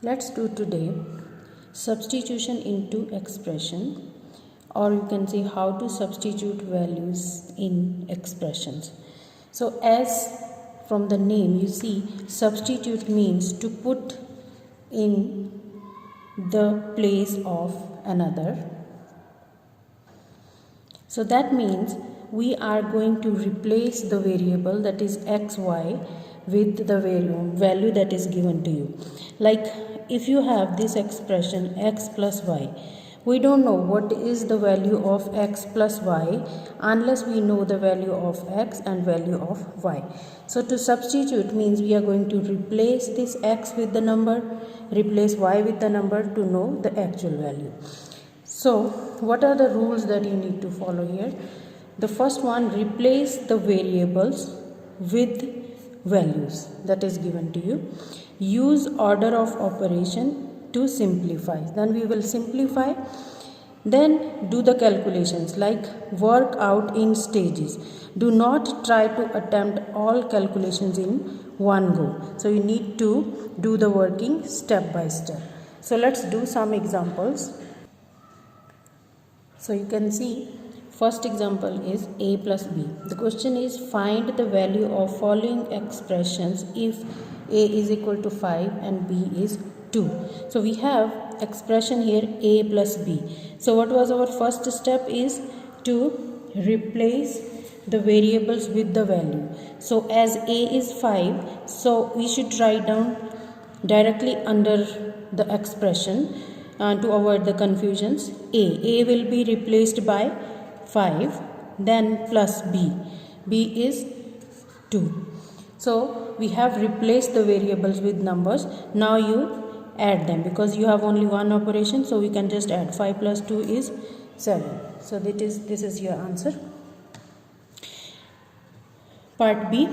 Let's do today substitution into expression, or you can say how to substitute values in expressions. So as from the name you see, substitute means to put in the place of another. So that means we are going to replace the variable, that is xy, with the value that is given to you. Like if you have this expression x plus y, we don't know what is the value of x plus y unless we know the value of x and value of y. So to substitute means we are going to replace this x with the number, replace y with the number to know the actual value. So what are the rules that you need to follow here? The first one, replace the variables with values that is given to you. Use order of operation to simplify. Then we will simplify. Then do the calculations, like work out in stages. Do not try to attempt all calculations in one go. So you need to do the working step by step. So let's do some examples. So you can see first example is a plus b. The question is find the value of following expressions if a is equal to 5 and b is 2. So we have expression here a plus b. So what was our first step is to replace the variables with the value. So as a is 5, so we should write down directly under the expression to avoid the confusions. A will be replaced by 5, then plus b is 2. So we have replaced the variables with numbers. Now you add them because you have only one operation, so we can just add 5 plus 2 is 7. So this is your answer. Part B,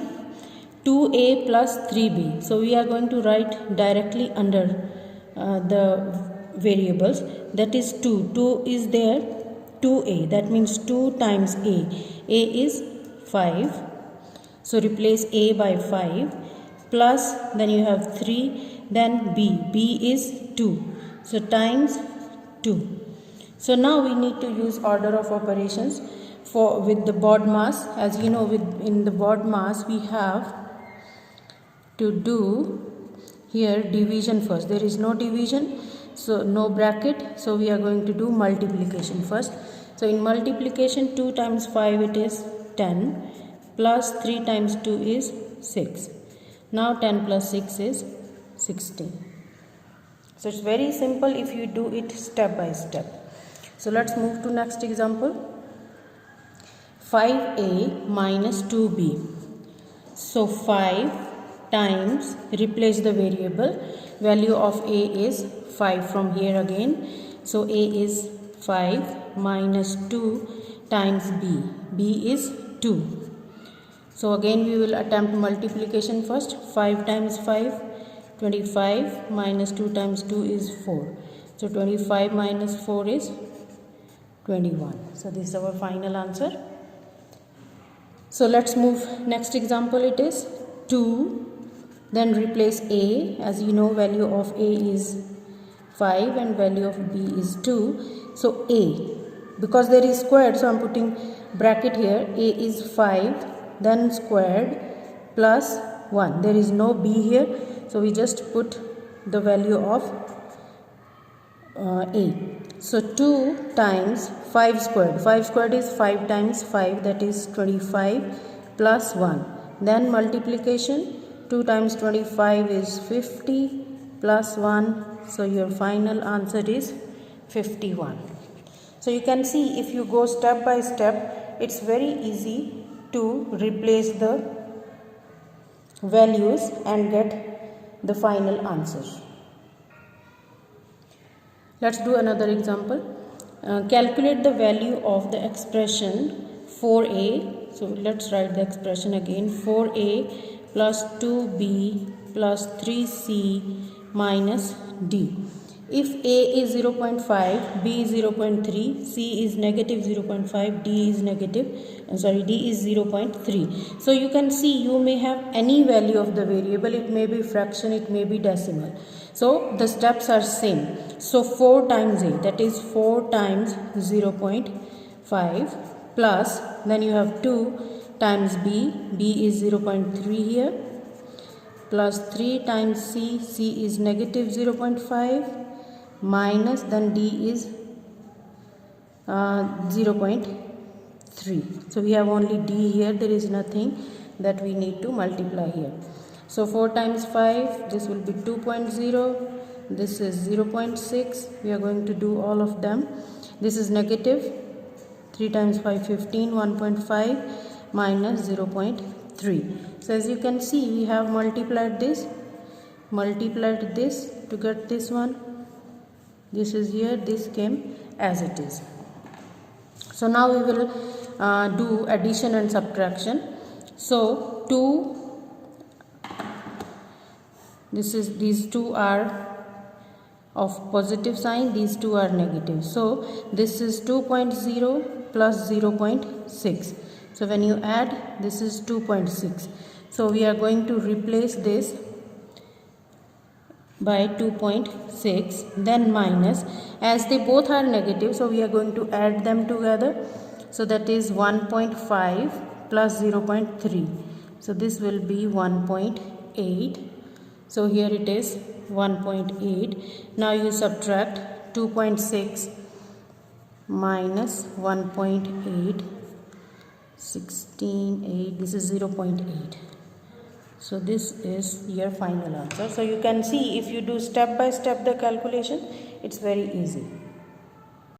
2a plus 3b. So we are going to write directly under the variables, that is 2 is there, 2a, that means 2 times a is 5, so replace a by 5, plus then you have 3, then b is 2, so times 2. So now we need to use order of operations with the BODMAS. As you know, in the BODMAS we have to do here division first. There is no division, so no bracket, so we are going to do multiplication first. So in multiplication, 2 times 5 it is 10, plus 3 times 2 is 6. Now 10 plus 6 is 16. So it's very simple if you do it step by step. So let's move to next example. 5a minus 2b. So 5 times, replace the variable, value of a is 5 from here again. So a is 5 minus 2 times b is 2. So again we will attempt multiplication first. 5 times 5, 25, minus 2 times 2 is 4. So 25 minus 4 is 21. So this is our final answer. So let's move next example. It is 2, then replace a. As you know, value of a is 5 and value of b is 2. So a, because there is squared, so I am putting bracket here. A is 5, then squared plus 1. There is no b here, so we just put the value of a. So 2 times 5 squared. 5 squared is 5 times 5, that is 25 plus 1. Then multiplication, 2 times 25 is 50 plus 1. So your final answer is 51. So you can see if you go step by step, it's very easy to replace the values and get the final answer. Let's do another example. Calculate the value of the expression 4a. So let's write the expression again. 4a plus 2b plus 3c minus d. if A is 0.5, B is 0.3, C is negative 0.5, D is D is 0.3. So you can see you may have any value of the variable. It may be fraction, it may be decimal. So the steps are same. So 4 times A, that is 4 times 0.5 plus, then you have 2 times B is 0.3 here, plus 3 times C is negative 0.5, minus, then D is 0.3. So we have only D here, there is nothing that we need to multiply here. So 4 times 5, this will be 2.0, this is 0.6, we are going to do all of them. This is negative, 3 times 5, 15, 1.5 minus 0.3. So as you can see, we have multiplied this to get this one. This is here, this came as it is. So now we will do addition and subtraction. So 2, these two are of positive sign, these two are negative. So this is 2.0 plus 0.6. So when you add, this is 2.6. So we are going to replace this by 2.6, then minus, as they both are negative, so we are going to add them together. So that is 1.5 plus 0.3. So this will be 1.8. So here it is 1.8. Now you subtract 2.6 minus 1.8, 16, 8, this is 0.8. So this is your final answer. So you can see, if you do step by step the calculation, it's very easy.